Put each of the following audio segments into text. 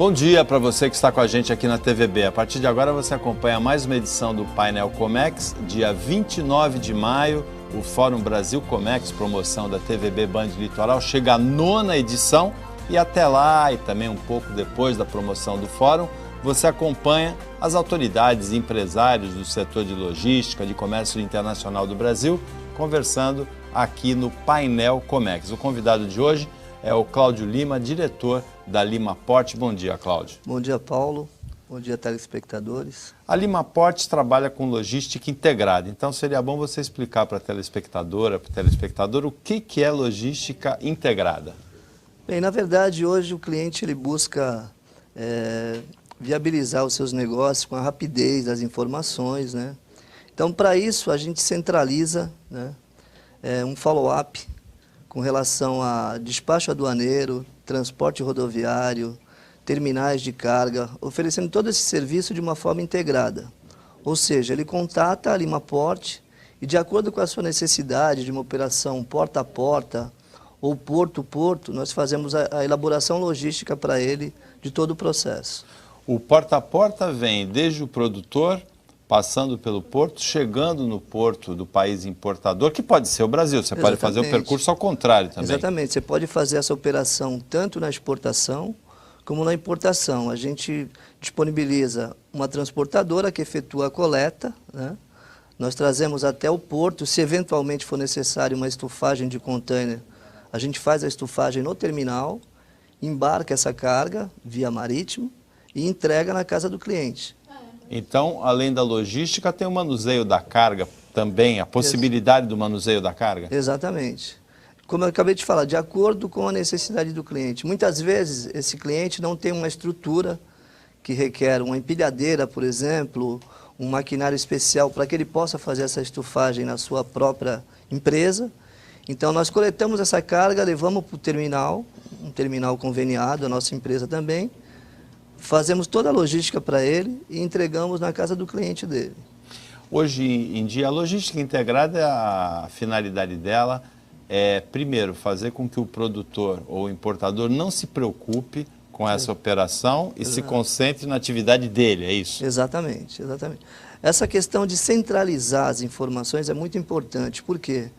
Bom dia para você que está com a gente aqui na TVB. A partir de agora você acompanha mais uma edição do Painel Comex, dia 29 de maio, o Fórum Brasil Comex, promoção da TVB Band Litoral, chega à 9ª edição e até lá, e também um pouco depois da promoção do Fórum, você acompanha as autoridades e empresários do setor de logística, de comércio internacional do Brasil, conversando aqui no Painel Comex. O convidado de hoje é o Cláudio Lima, diretor da Limaport. Bom dia, Cláudio. Bom dia, Paulo. Bom dia, telespectadores. A Limaport trabalha com logística integrada, então seria bom você explicar para a telespectadora, para o telespectador, o que é logística integrada. Bem, na verdade, hoje o cliente ele busca viabilizar os seus negócios com a rapidez das informações, né? Então, para isso, a gente centraliza, né, um follow-up com relação a despacho aduaneiro, transporte rodoviário, terminais de carga, oferecendo todo esse serviço de uma forma integrada. Ou seja, ele contata a Limaport e, de acordo com a sua necessidade de uma operação porta a porta ou porto-porto, nós fazemos a elaboração logística para ele de todo o processo. O porta a porta vem desde o produtor, passando pelo porto, chegando no porto do país importador, que pode ser o Brasil. Você pode fazer o percurso ao contrário também. Exatamente. Você pode fazer essa operação tanto na exportação como na importação. A gente disponibiliza uma transportadora que efetua a coleta, né? Nós trazemos até o porto, se eventualmente for necessário uma estufagem de container, a gente faz a estufagem no terminal, embarca essa carga via marítimo e entrega na casa do cliente. Então, além da logística, tem o manuseio da carga também, a possibilidade do manuseio da carga? Exatamente. Como eu acabei de falar, de acordo com a necessidade do cliente. Muitas vezes, esse cliente não tem uma estrutura que requer uma empilhadeira, por exemplo, um maquinário especial para que ele possa fazer essa estufagem na sua própria empresa. Então, nós coletamos essa carga, levamos para o terminal, um terminal conveniado, a nossa empresa também, fazemos toda a logística para ele e entregamos na casa do cliente dele. Hoje em dia, a logística integrada, a finalidade dela é, primeiro, fazer com que o produtor ou o importador não se preocupe com essa operação e se concentre na atividade dele, é isso? Exatamente, exatamente. Essa questão de centralizar as informações é muito importante, porque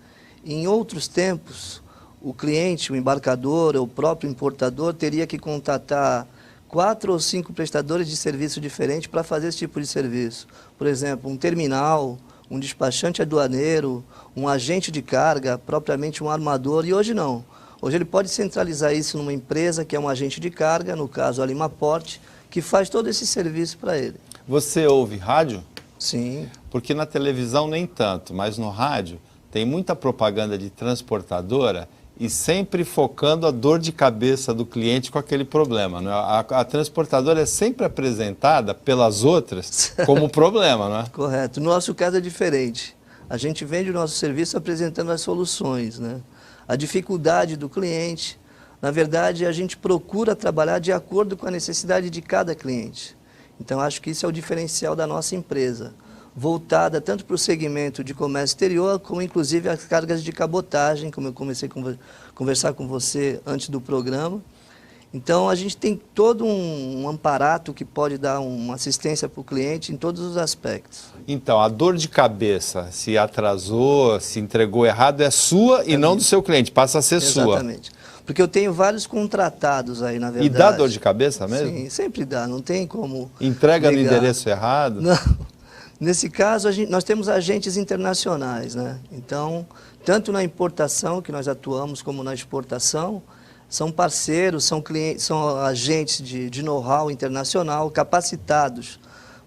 em outros tempos, o cliente, o embarcador, o próprio importador teria que contatar 4 ou 5 prestadores de serviço diferentes para fazer esse tipo de serviço. Por exemplo, um terminal, um despachante aduaneiro, um agente de carga, propriamente um armador, e hoje não. Hoje ele pode centralizar isso numa empresa que é um agente de carga, no caso a Limaport, que faz todo esse serviço para ele. Você ouve rádio? Sim. Porque na televisão nem tanto, mas no rádio tem muita propaganda de transportadora e sempre focando a dor de cabeça do cliente com aquele problema. Não é? A transportadora é sempre apresentada pelas outras como problema, não é? Correto. No nosso caso é diferente. A gente vende o nosso serviço apresentando as soluções, né? A dificuldade do cliente. Na verdade, a gente procura trabalhar de acordo com a necessidade de cada cliente. Então, acho que isso é o diferencial da nossa empresa, voltada tanto para o segmento de comércio exterior, como inclusive as cargas de cabotagem, como eu comecei a conversar com você antes do programa. Então, a gente tem todo um amparato que pode dar uma assistência para o cliente em todos os aspectos. Então, a dor de cabeça, se atrasou, se entregou errado, é sua e não do seu cliente, passa a ser sua. Exatamente. Porque eu tenho vários contratados aí, na verdade. E dá dor de cabeça mesmo? Sim, sempre dá, não tem como entrega negar. No endereço errado? Não. Nesse caso, nós temos agentes internacionais, né? Então, tanto na importação, que nós atuamos, como na exportação, são parceiros, são clientes, são agentes de know-how internacional, capacitados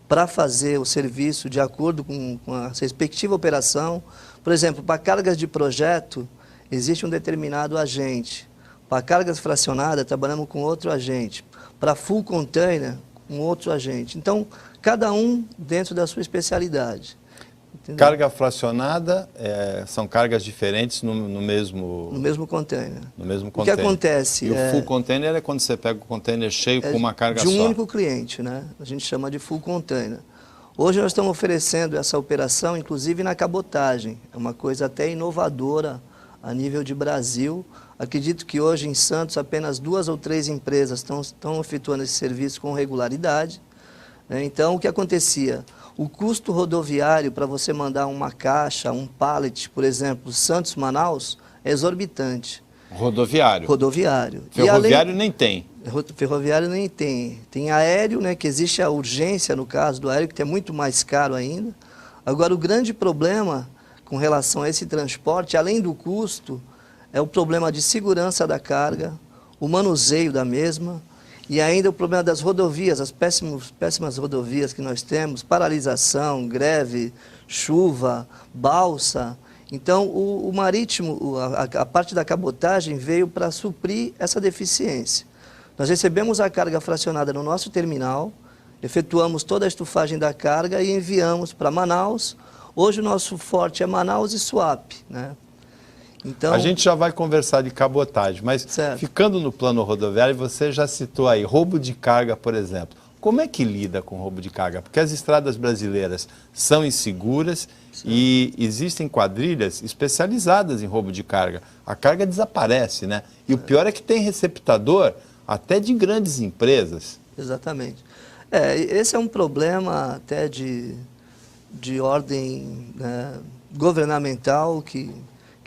para fazer o serviço de acordo com a respectiva operação. Por exemplo, para cargas de projeto, existe um determinado agente. Para cargas fracionadas, trabalhamos com outro agente. Para full container, um outro agente. Então, cada um dentro da sua especialidade. Entendeu? Carga fracionada são cargas diferentes no mesmo... No mesmo container. No mesmo container. O que acontece? E o full container é quando você pega o container cheio com uma carga só. De um só. único cliente, né? A gente chama de full container. Hoje nós estamos oferecendo essa operação, inclusive na cabotagem. É uma coisa até inovadora a nível de Brasil, Acredito que hoje em Santos apenas 2 ou 3 empresas estão efetuando esse serviço com regularidade. Então, o que acontecia? O custo rodoviário para você mandar uma caixa, um pallet, por exemplo, Santos-Manaus, é exorbitante. Rodoviário. Rodoviário. Ferroviário nem tem. Ferroviário nem tem. Tem aéreo, né, que existe a urgência no caso do aéreo, que é muito mais caro ainda. Agora, o grande problema com relação a esse transporte, além do custo, é o problema de segurança da carga, o manuseio da mesma, e ainda o problema das rodovias, as péssimas rodovias que nós temos, paralisação, greve, chuva, balsa. Então, o marítimo, a parte da cabotagem veio para suprir essa deficiência. Nós recebemos a carga fracionada no nosso terminal, efetuamos toda a estufagem da carga e enviamos para Manaus. Hoje o nosso forte é Manaus e Suape, né? Então, a gente já vai conversar de cabotagem, mas certo. Ficando no plano rodoviário, você já citou aí roubo de carga, por exemplo. Como é que lida com roubo de carga? Porque as estradas brasileiras são inseguras e existem quadrilhas especializadas em roubo de carga. A carga desaparece, né? E o pior é que tem receptador até de grandes empresas. Exatamente. Esse é um problema até de ordem, né, governamental que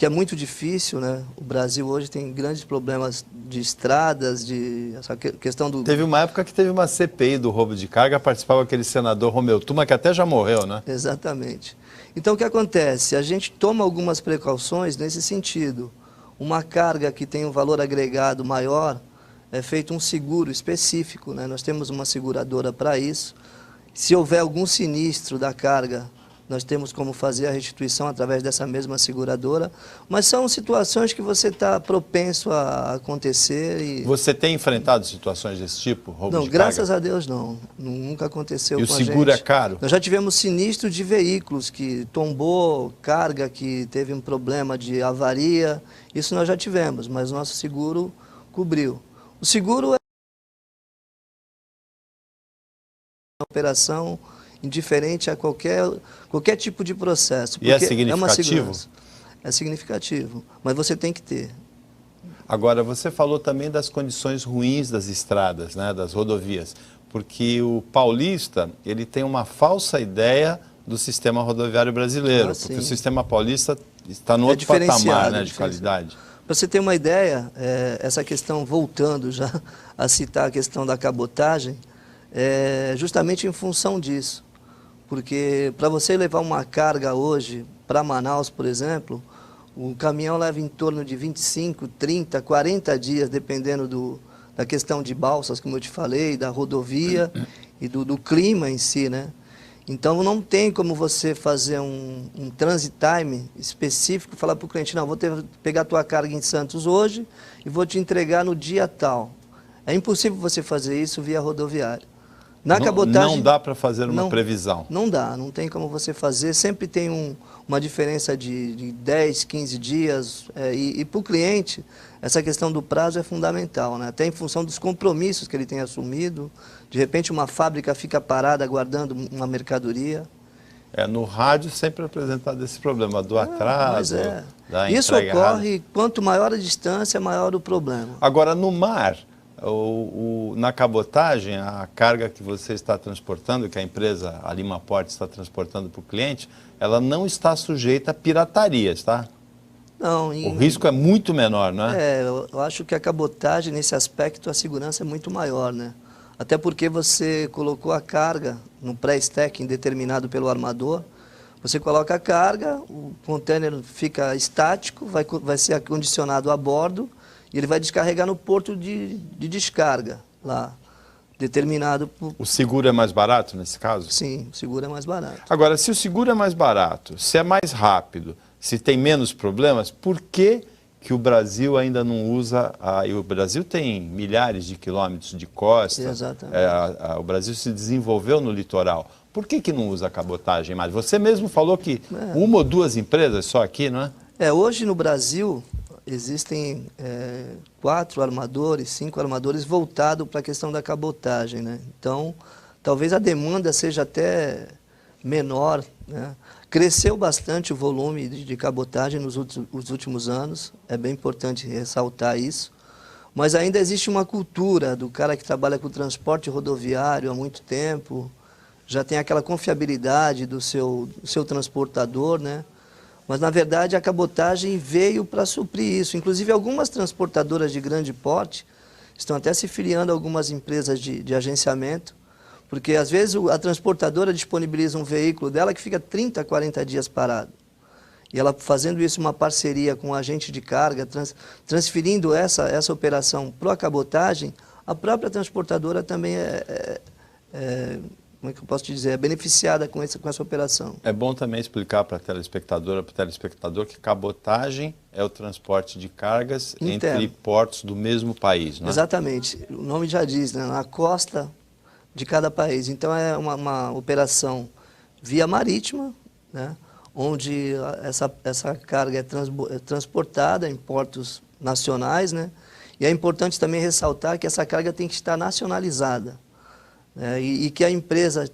é muito difícil, né? O Brasil hoje tem grandes problemas de estradas, essa questão do... Teve uma época que teve uma CPI do roubo de carga, participava aquele senador Romeu Tuma, que até já morreu, né? Exatamente. Então, o que acontece? A gente toma algumas precauções nesse sentido. Uma carga que tem um valor agregado maior, é feito um seguro específico, né? Nós temos uma seguradora para isso. Se houver algum sinistro da carga, nós temos como fazer a restituição através dessa mesma seguradora, mas são situações que você está propenso a acontecer. E... Você tem enfrentado situações desse tipo, roubo de carga? Não, graças a Deus não. Nunca aconteceu com a gente. E o seguro é caro? Nós já tivemos sinistro de veículos que tombou, carga que teve um problema de avaria, isso nós já tivemos, mas o nosso seguro cobriu. O seguro é uma operação indiferente a qualquer tipo de processo. E é significativo? É significativo, mas você tem que ter. Agora, você falou também das condições ruins das estradas, né, das rodovias, porque o paulista ele tem uma falsa ideia do sistema rodoviário brasileiro, porque o sistema paulista está no outro patamar, né, de qualidade. Para você ter uma ideia, essa questão, voltando já a citar a questão da cabotagem, é justamente em função disso. Porque para você levar uma carga hoje para Manaus, por exemplo, o caminhão leva em torno de 25, 30, 40 dias, dependendo da questão de balsas, como eu te falei, da rodovia e do clima em si, né? Então não tem como você fazer um transit time específico, falar para o cliente, não, vou pegar a tua carga em Santos hoje e vou te entregar no dia tal. É impossível você fazer isso via rodoviária. Na cabotagem, não dá para fazer uma previsão. Não dá, não tem como você fazer. Sempre tem uma diferença de 10, 15 dias. E para o cliente, essa questão do prazo é fundamental, né? Até em função dos compromissos que ele tem assumido. De repente, uma fábrica fica parada aguardando uma mercadoria. No rádio sempre apresentado esse problema do atraso, da Isso entrega ocorre, errada. Quanto maior a distância, maior o problema. Agora, no mar... na cabotagem, a carga que você está transportando, que a empresa, a Lima Ports, está transportando para o cliente, ela não está sujeita a piratarias, tá? Não. O risco é muito menor, não é? Eu acho que a cabotagem, nesse aspecto, a segurança é muito maior, né? Até porque você colocou a carga no pré-stacking determinado pelo armador, você coloca a carga, o container fica estático, vai ser acondicionado a bordo, e ele vai descarregar no porto de descarga, lá, determinado por... O seguro é mais barato nesse caso? Sim, o seguro é mais barato. Agora, se o seguro é mais barato, se é mais rápido, se tem menos problemas, por que o Brasil ainda não usa... E o Brasil tem milhares de quilômetros de costa. Exatamente. O Brasil se desenvolveu no litoral. Por que não usa a cabotagem mais? Você mesmo falou que uma ou duas empresas só aqui, não é? Hoje no Brasil... Existem 4 armadores, 5 armadores voltados para a questão da cabotagem, né? Então, talvez a demanda seja até menor, né? Cresceu bastante o volume de cabotagem nos últimos anos, é bem importante ressaltar isso, mas ainda existe uma cultura do cara que trabalha com transporte rodoviário há muito tempo, já tem aquela confiabilidade do seu transportador, né? Mas, na verdade, a cabotagem veio para suprir isso. Inclusive, algumas transportadoras de grande porte estão até se filiando a algumas empresas de agenciamento, porque, às vezes, a transportadora disponibiliza um veículo dela que fica 30, 40 dias parado. E ela, fazendo isso, uma parceria com um agente de carga, transferindo essa operação para a cabotagem, a própria transportadora também como é que eu posso te dizer, é beneficiada com essa operação. É bom também explicar para a telespectadora, para o telespectador, que cabotagem é o transporte de cargas interno, entre portos do mesmo país, não é? Exatamente. O nome já diz, né? Na costa de cada país. Então, é uma operação via marítima, né? Onde essa carga é transportada em portos nacionais, né? E é importante também ressaltar que essa carga tem que estar nacionalizada. E que a empresa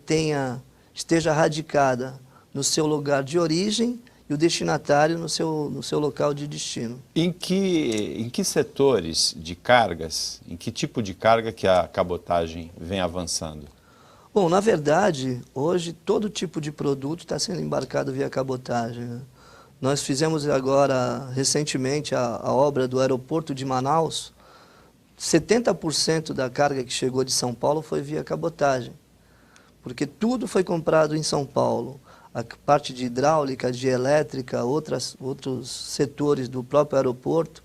esteja radicada no seu lugar de origem e o destinatário no seu local de destino. Em que setores de cargas, em que tipo de carga que a cabotagem vem avançando? Bom, na verdade, hoje todo tipo de produto está sendo embarcado via cabotagem, né? Nós fizemos agora, recentemente, a obra do aeroporto de Manaus. 70% da carga que chegou de São Paulo foi via cabotagem, porque tudo foi comprado em São Paulo. A parte de hidráulica, de elétrica, outros setores do próprio aeroporto.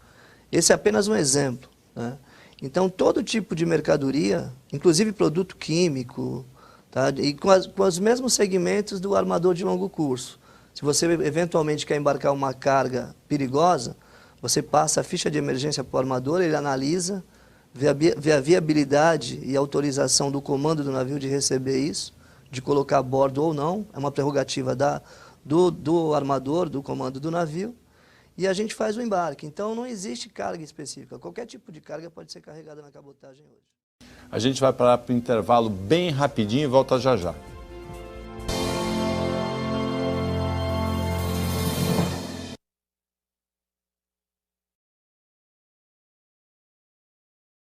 Esse é apenas um exemplo, né? Então, todo tipo de mercadoria, inclusive produto químico, tá? E com os mesmos segmentos do armador de longo curso. Se você eventualmente quer embarcar uma carga perigosa, você passa a ficha de emergência para o armador, ele analisa, vê a viabilidade e autorização do comando do navio de receber isso, de colocar a bordo ou não, é uma prerrogativa do armador, do comando do navio, e a gente faz o embarque. Então, não existe carga específica, qualquer tipo de carga pode ser carregada na cabotagem hoje. A gente vai parar para o intervalo bem rapidinho e volta já já.